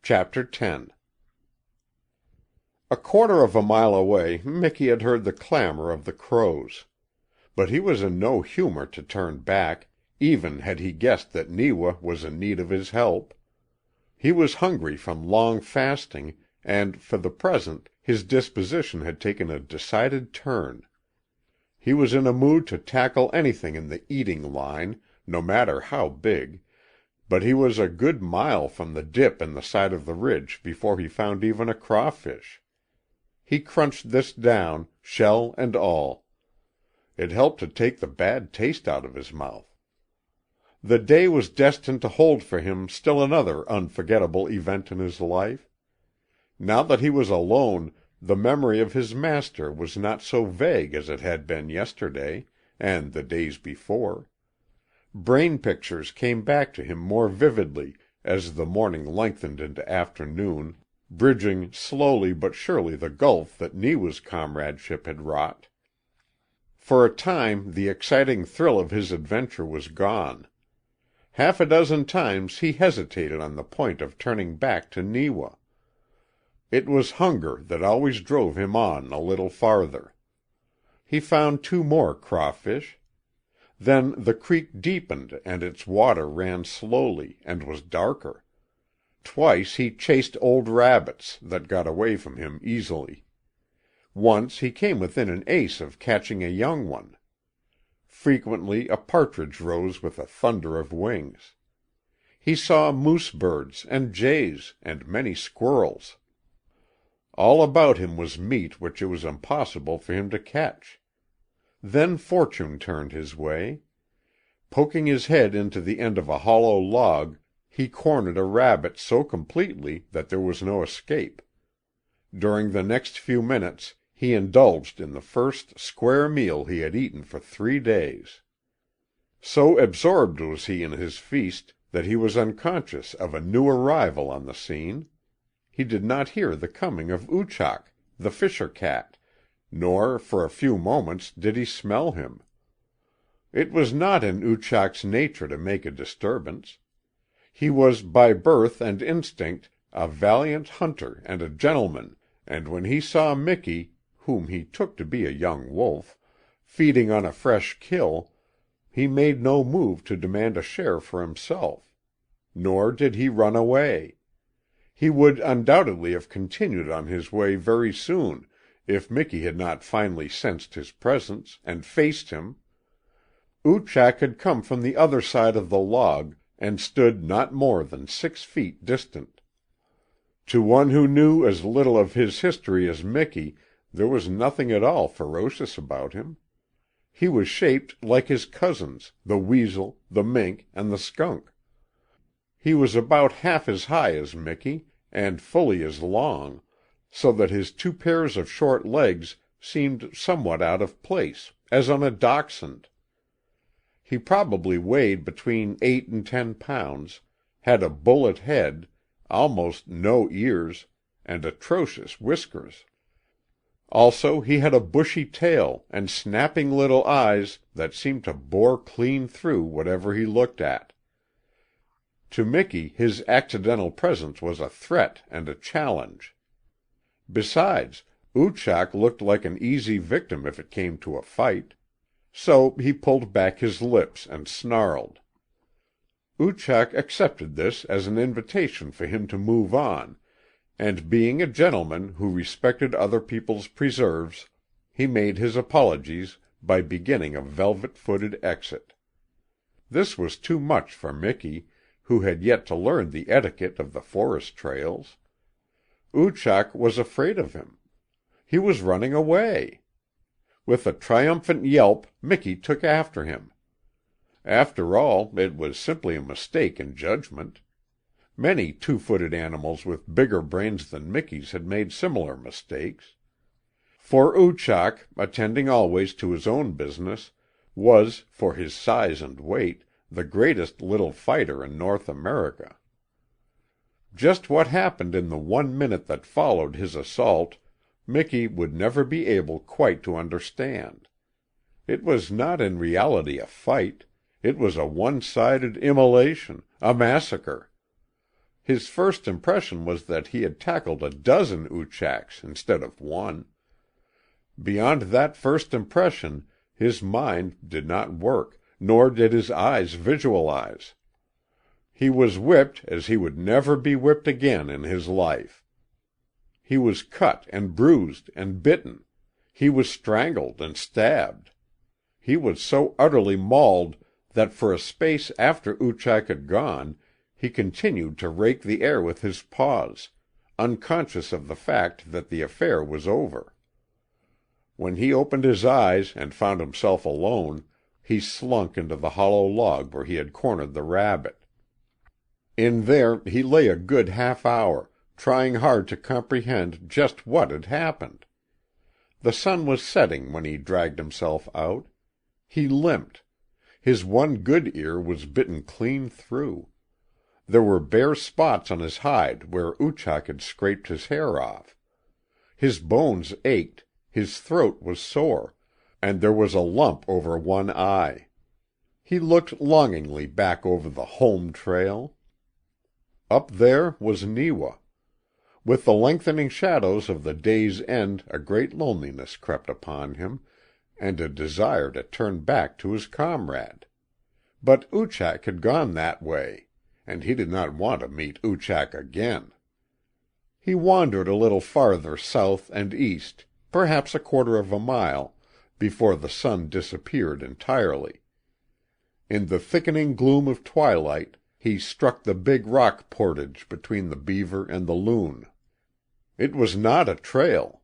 Chapter 10 A quarter of a mile away Micky had heard the clamor of the crows. But he was in no humor to turn back, even had he guessed that Neewa was in need of his help. He was hungry from long fasting, and, for the present, his disposition had taken a decided turn. He was in a mood to tackle anything in the eating line, no matter how big, but he was a good mile from the dip in the side of the ridge before he found even a crawfish. He crunched this down, shell and all. It helped to take the bad taste out of his mouth. The day was destined to hold for him still another unforgettable event in his life. Now that he was alone, the memory of his master was not so vague as it had been yesterday, and the days before. Brain pictures came back to him more vividly as the morning lengthened into afternoon, bridging slowly but surely the gulf that Neewa's comradeship had wrought. For a time the exciting thrill of his adventure was gone. Half a dozen times he hesitated on the point of turning back to Neewa. It was hunger that always drove him on a little farther. He found 2 more crawfish. Then the creek deepened and its water ran slowly, and was darker. Twice he chased old rabbits that got away from him easily. Once he came within an ace of catching a young one. Frequently a partridge rose with a thunder of wings. He saw moose birds and jays and many squirrels. All about him was meat which it was impossible for him to catch. Then fortune turned his way. Poking his head into the end of a hollow log, he cornered a rabbit so completely that there was no escape. During the next few minutes he indulged in the first square meal he had eaten for 3 days. So absorbed was he in his feast that he was unconscious of a new arrival on the scene. He did not hear the coming of Oochak, the fisher cat, nor for a few moments did he smell him. It was not in Oochak's nature to make a disturbance. He was by birth and instinct a valiant hunter and a gentleman, and when he saw Micky, whom he took to be a young wolf, feeding on a fresh kill, he made no move to demand a share for himself. Nor did he run away. He would undoubtedly have continued on his way very soon if Micky had not finally sensed his presence and faced him. Oochak had come from the other side of the log and stood not more than 6 feet distant. To one who knew as little of his history as Micky, there was nothing at all ferocious about him. He was shaped like his cousins, the weasel, the mink, and the skunk. He was about half as high as Micky, and fully as long, so that his 2 pairs of short legs seemed somewhat out of place, as on a dachshund. He probably weighed between 8 and 10 pounds, had a bullet head, almost no ears, and atrocious whiskers. Also he had a bushy tail and snapping little eyes that seemed to bore clean through whatever he looked at. To Micky his accidental presence was a threat and a challenge. Besides, Oochak looked like an easy victim if it came to a fight. So he pulled back his lips and snarled. Oochak accepted this as an invitation for him to move on, and being a gentleman who respected other people's preserves, he made his apologies by beginning a velvet-footed exit. This was too much for Micky, who had yet to learn the etiquette of the forest trails. Oochak was afraid of him. He was running away. With a triumphant yelp Micky took after him. After all, it was simply a mistake in judgment. Many 2-footed animals with bigger brains than Micky's had made similar mistakes. For Oochak, attending always to his own business, was, for his size and weight, the greatest little fighter in North America. Just what happened in the 1 minute that followed his assault, Micky would never be able quite to understand. It was not in reality a fight. It was a one-sided immolation, a massacre. His first impression was that he had tackled a dozen Ochaks instead of one. Beyond that first impression his mind did not work, nor did his eyes visualize. He was whipped as he would never be whipped again in his life. He was cut and bruised and bitten. He was strangled and stabbed. He was so utterly mauled that for a space after Oochak had gone he continued to rake the air with his paws, unconscious of the fact that the affair was over. When he opened his eyes and found himself alone, he slunk into the hollow log where he had cornered the rabbit. In there he lay a good half-hour, trying hard to comprehend just what had happened. The sun was setting when he dragged himself out. He limped. His one good ear was bitten clean through. There were bare spots on his hide where Oochak had scraped his hair off. His bones ached, his throat was sore, and there was a lump over one eye. He looked longingly back over the home trail. Up there was Neewa. With the lengthening shadows of the day's end a great loneliness crept upon him, and a desire to turn back to his comrade. But Oochak had gone that way, and he did not want to meet Oochak again. He wandered a little farther south and east, perhaps a quarter of a mile, before the sun disappeared entirely. In the thickening gloom of twilight he struck the big rock portage between the Beaver and the Loon. It was not a trail.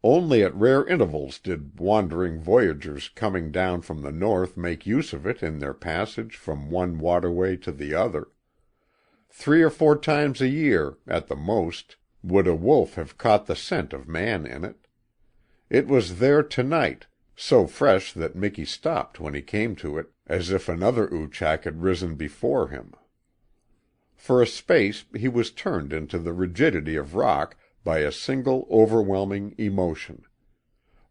Only at rare intervals did wandering voyageurs coming down from the north make use of it in their passage from one waterway to the other. 3 or 4 times a year, at the most, would a wolf have caught the scent of man in it. It was there tonight, so fresh that Miki stopped when he came to it, as if another Oochak had risen before him. For a space he was turned into the rigidity of rock by a single overwhelming emotion.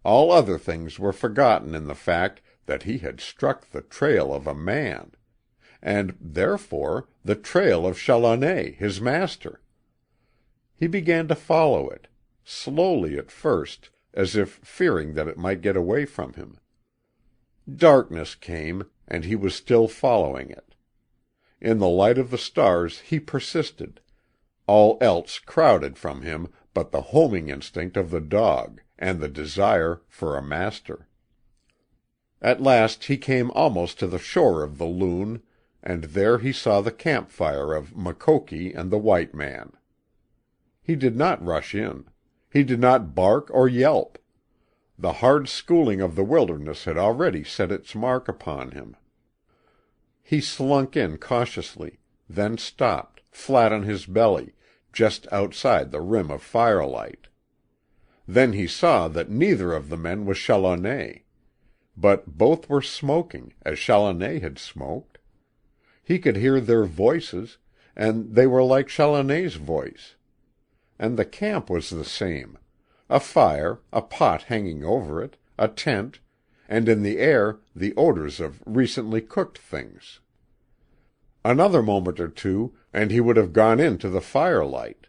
All other things were forgotten in the fact that he had struck the trail of a man, and, therefore, the trail of Challoner, his master. He began to follow it, slowly at first, as if fearing that it might get away from him. Darkness came, and he was still following it. In the light of the stars he persisted. All else crowded from him but the homing instinct of the dog and the desire for a master. At last he came almost to the shore of the Loon, and there he saw the campfire of Makoki and the white man. He did not rush in. He did not bark or yelp. The hard schooling of the wilderness had already set its mark upon him. He slunk in cautiously, then stopped, flat on his belly, just outside the rim of firelight. Then he saw that neither of the men was Challoner. But both were smoking, as Challoner had smoked. He could hear their voices, and they were like Challoner's voice. And the camp was the same. A fire, a pot hanging over it, a tent, and in the air the odors of recently cooked things. Another moment or two, and he would have gone into the firelight.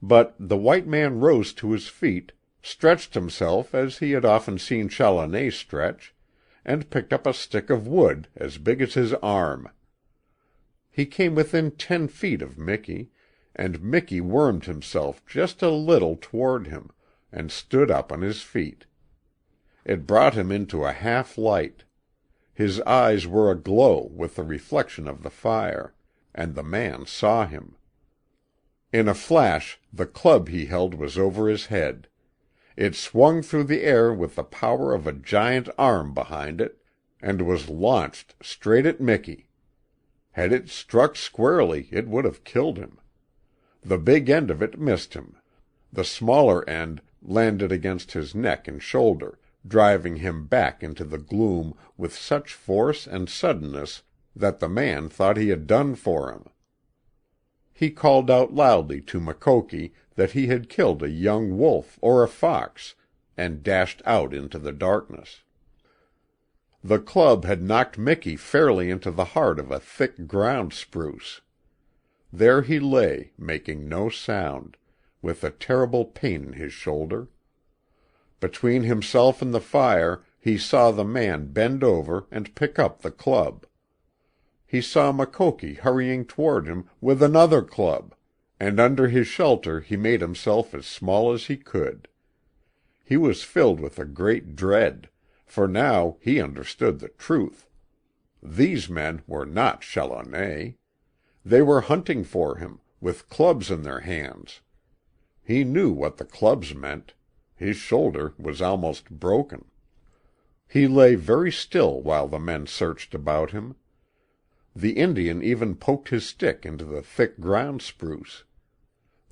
But the white man rose to his feet, stretched himself as he had often seen Challoner stretch, and picked up a stick of wood as big as his arm. He came within 10 feet of Miki, and Miki wormed himself just a little toward him, and stood up on his feet. It brought him into a half-light. His eyes were aglow with the reflection of the fire, and the man saw him. In a flash the club he held was over his head. It swung through the air with the power of a giant arm behind it, and was launched straight at Miki. Had it struck squarely it would have killed him. The big end of it missed him. The smaller end landed against his neck and shoulder, driving him back into the gloom with such force and suddenness that the man thought he had done for him. He called out loudly to Makoki that he had killed a young wolf or a fox, and dashed out into the darkness. The club had knocked Miki fairly into the heart of a thick ground spruce. There he lay, making no sound, with a terrible pain in his shoulder. Between himself and the fire he saw the man bend over and pick up the club. He saw Mukoki hurrying toward him with another club, and under his shelter he made himself as small as he could. He was filled with a great dread, for now he understood the truth. These men were not Chalonnais. They were hunting for him, with clubs in their hands. He knew what the clubs meant. His shoulder was almost broken. He lay very still while the men searched about him. The Indian even poked his stick into the thick ground spruce.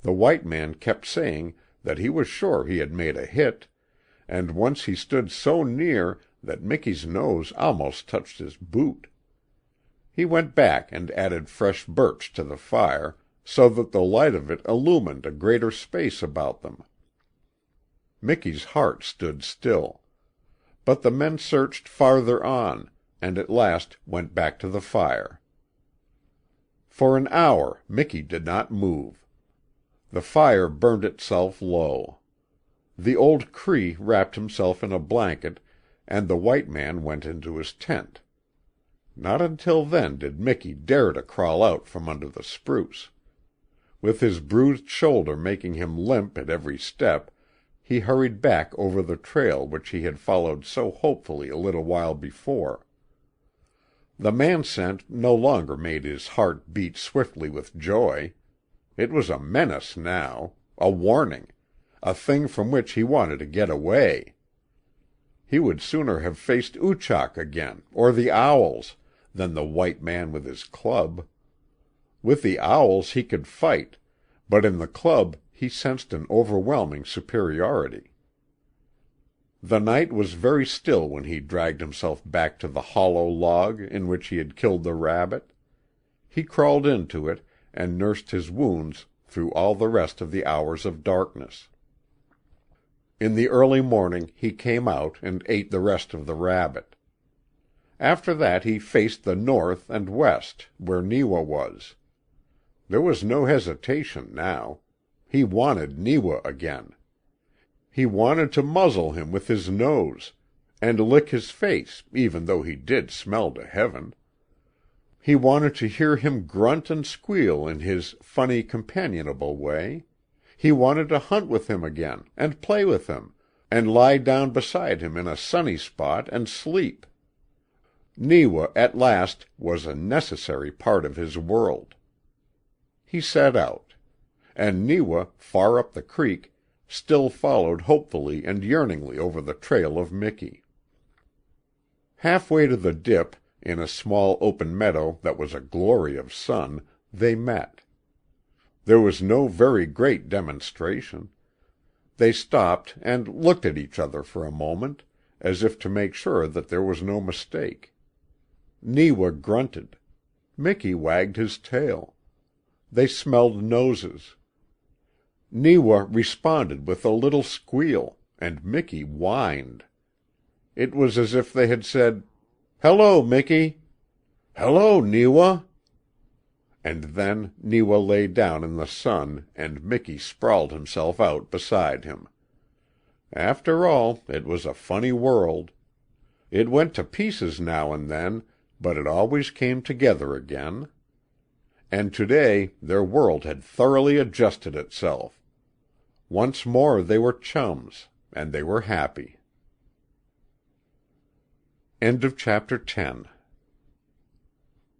The white man kept saying that he was sure he had made a hit, and once he stood so near that Miki's nose almost touched his boot. He went back and added fresh birch to the fire, so that the light of it illumined a greater space about them. Miki's heart stood still. But the men searched farther on, and at last went back to the fire. For an hour Miki did not move. The fire burned itself low. The old Cree wrapped himself in a blanket, and the white man went into his tent. Not until then did Miki dare to crawl out from under the spruce. With his bruised shoulder making him limp at every step, he hurried back over the trail which he had followed so hopefully a little while before. The man scent no longer made his heart beat swiftly with joy. It was a menace now, a warning, a thing from which he wanted to get away. He would sooner have faced Oochak again, or the owls, than the white man with his club. With the owls he could fight, but in the club he sensed an overwhelming superiority. The night was very still when he dragged himself back to the hollow log in which he had killed the rabbit. He crawled into it and nursed his wounds through all the rest of the hours of darkness. In the early morning he came out and ate the rest of the rabbit. After that he faced the north and west, where Neewa was. There was no hesitation now. He wanted Neewa again. He wanted to muzzle him with his nose, and lick his face, even though he did smell to heaven. He wanted to hear him grunt and squeal in his funny, companionable way. He wanted to hunt with him again, and play with him, and lie down beside him in a sunny spot and sleep. Neewa, at last, was a necessary part of his world. He set out. And Neewa, far up the creek, still followed hopefully and yearningly over the trail of Miki. Halfway to the dip, in a small open meadow that was a glory of sun, they met. There was no very great demonstration. They stopped and looked at each other for a moment, as if to make sure that there was no mistake. Neewa grunted. Miki wagged his tail. They smelled noses. Neewa responded with a little squeal, and Miki whined. It was as if they had said, "Hello, Miki." "Hello, Neewa." And then Neewa lay down in the sun, and Miki sprawled himself out beside him. After all, it was a funny world. It went to pieces now and then, but it always came together again. And today their world had thoroughly adjusted itself. Once more they were chums, and they were happy. End of chapter 10.